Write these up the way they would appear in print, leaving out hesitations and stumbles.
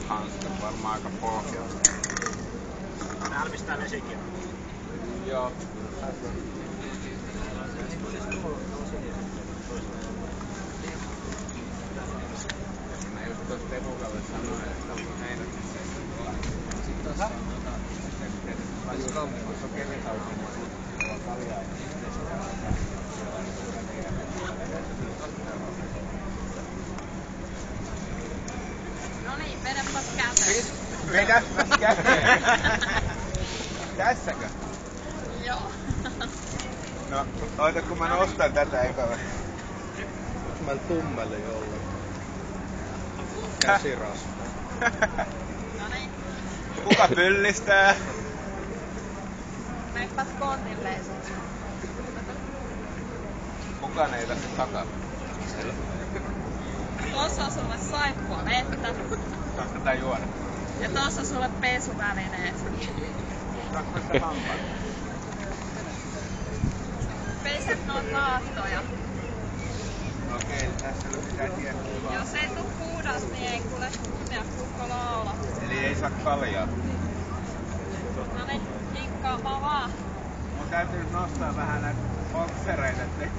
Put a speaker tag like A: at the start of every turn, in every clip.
A: hanskat varmaan aika pohjalla.
B: Valmistaa vesikin.
A: Joo. Mä just tuossa Temukalle sanoin, että meinasin sen. Sitten taas vaikka kaupungissa on kevytautossa, jolla on kaljaa.
C: Noniin, vedäpäs käteen.
A: Vedäpäs käteen? Tässäkö?
C: Joo.
A: No, oota kun mä nostan tätä ekalla.
B: Mä tummelle jollain. Käsirasva.
C: Noniin.
A: Kuka pyllistää?
C: Meippäs kontilleen sit.
A: Kukaan ei tässä takaa.
C: Tossa on sulle saippua vettä.
A: Saatko tää juoda?
C: Ja tossa on sulle pesuvälineet.
A: Saatko sitä hampaat?
C: Peset noit laattoja.
A: Okei, tässä nyt pitää tietää.
C: Jos ei tuu puhdas, niin ei kuule kuunnea kukko laula.
A: Eli ei saa kaljaa.
C: Noniin, hinkkaapa vaan.
A: Mun täytyy nyt nostaa vähän näitä boksereita, ettei...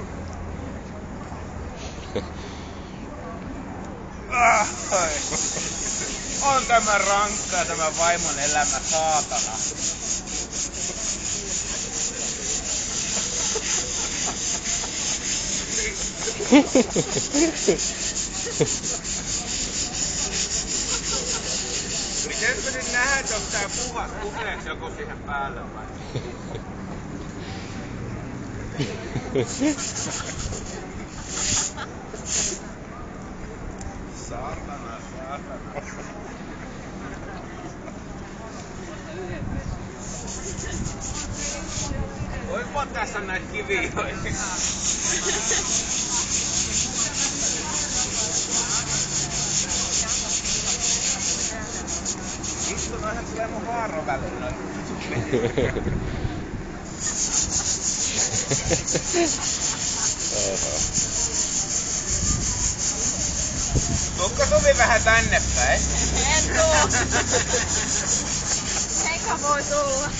A: On tämä rankkaa, tämä vaimon elämä, saatana. Pitäisikö nyt nähdä, jos tää pukeeks joku siihen päälle vai? Saatana. Voiko tässä näitä kivioita? Vittu, noihän tulee mun haaron väliin noin. Tuukko Suvi vähän tänne päin?
C: En tuu. Eikä voi tulla.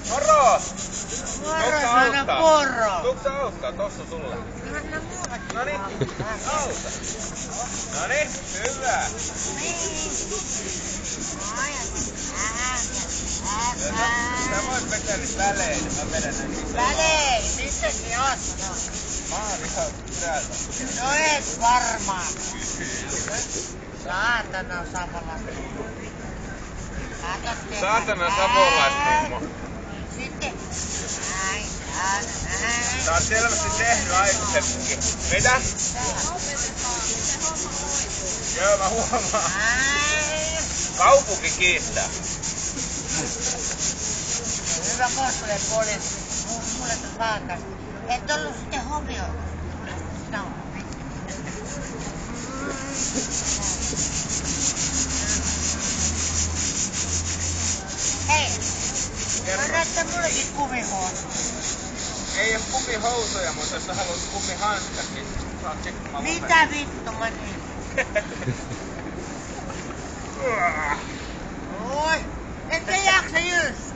A: Moro!
D: Moro, sana porro!
A: Tuukko sä auttaa? Tossa sulle.
D: Anna mulle.
A: Noniin, auta. Noniin, hyvä. Sä voit vetää nyt välein, mä vedän näin sisään.
D: Välein, missäkin oot?
A: Mä oon ihan täältä.
D: No et varmaan. Saatana savolainen.
A: Saatana savolaismummo.
D: Sitten.
A: Sä oot selvästi tehnyt aikaisemminkin. Mitä? Joo, mä huomaan. Kaupunki kiittää.
D: Hyvä postule poliisi. Mulle tuon vaakas. Et ollu sitten hovioilla. No. Hei. Annatte mullekin kumihousuja.
A: Ei oo kumihousuja, mutta jos sä haluat kumihanskat, niin saat tsekkimaan mun
D: Mitä vittu mä niin? Oi, ette jaksa jyssää.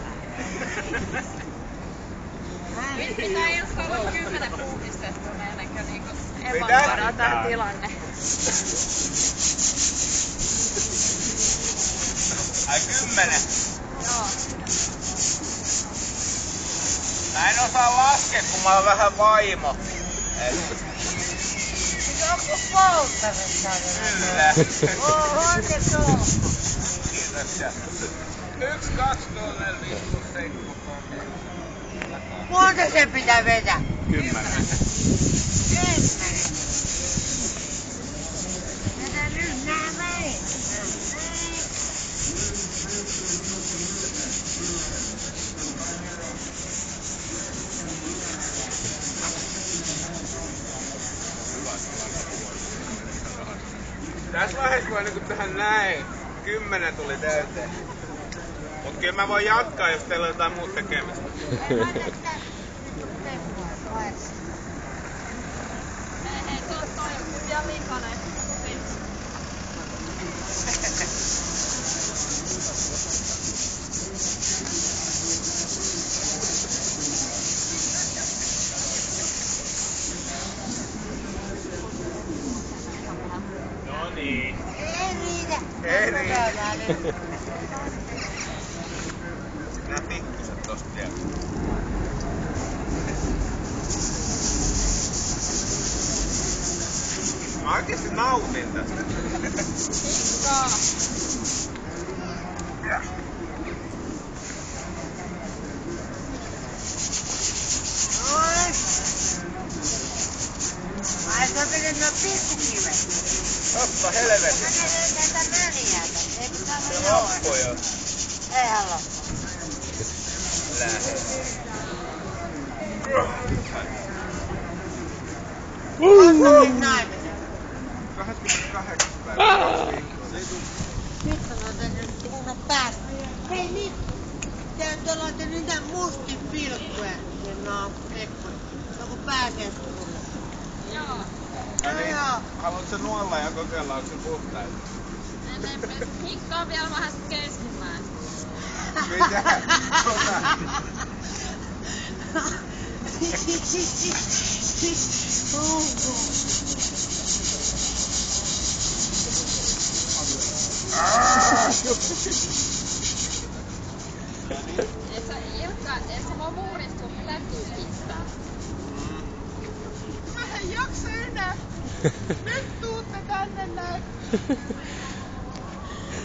C: Pitää ilta olla 10 puhdistettua ennen kuin niinku
A: Mitä?
C: evaluoidaan tää tilanne.
A: Ai 10?
C: Joo.
A: Mä en osaa laskea, kun mä oon vähän vaimo.
D: Onko polttarissa?
A: Kyllä.
D: On se tuo.
A: Kiitoksia. 1, 2, 0, 4, 5, 6, 7, 8.
D: Monta se pitää vetää?
A: 10.
D: 10. Tätä nyt nää väliin.
A: Tässä vaiheessa voi niinku tehdä näin. 10 tuli täyteen. Mut kyllä mä voin jatkaa, jos teillä on jotain muuta tekemistä.
C: Ei, toi on vielä likainen.
A: No niin.
D: Ei riitä.
A: Ei riitä.
D: riitä.
A: Nää pikkuset tosta vielä. Mä oikeesti nautin tästä.
C: Pikkaa.
D: Noin. Ai sä vedät nuo pikkukivet.
A: Oppa helvetti.
D: Mä vedän tätä väliätä. Ei pitää
A: Se
D: olla
A: loppu jo.
D: Eihän loppu.
A: Lähe.
D: Koska nyt naiminen?
A: 28 päivää.
D: Nyt on täytynyt kunnon päästä. Hei nyt! Te olette niitä mustin pilkkuja. No, pikkuja. Se on kun pääsee tulla.
C: Joo.
A: No niin,
D: Joo.
A: haluatko nuolla ja kokeilla, onko se puhtaita?
C: Hinkkaa vielä vähän keskimmäistä.
A: Mitä?
C: Ilkka, et sä voi muudistua täkyy pistää. Mä en jaksa enää. Nyt tuutte tänne näin.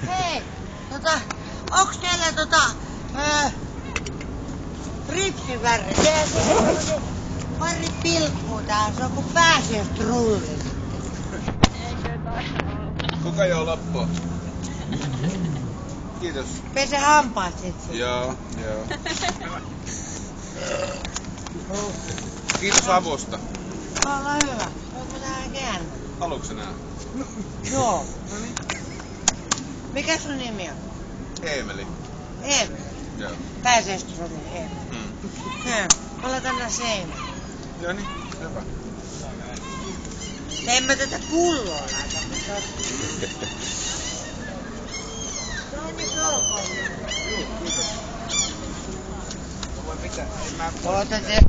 D: Hei, onks teillä ripsiväri? Teillä on pari pilkkuu tää, se on kun pääsee trulliin.
C: Eikö toi?
A: Kuka joo loppua? Kiitos.
D: Pese hampaat sit.
A: Joo. Kiitos avusta.
D: Olla hyvä. Onko tää käännä?
A: Haluatko nää?
D: Joo. Mikä sun nimi on?
A: Eemeli.
D: Eemeli.
A: Joo.
D: Pääseeströmin Eemeli.
A: Mm.
D: Olla tänne seinään.
A: Joo niin, hyvä.
D: En mä tätä pulloa laita, mutta se on niin kaukaa.
A: Voi mitä? En mä...
D: Oota se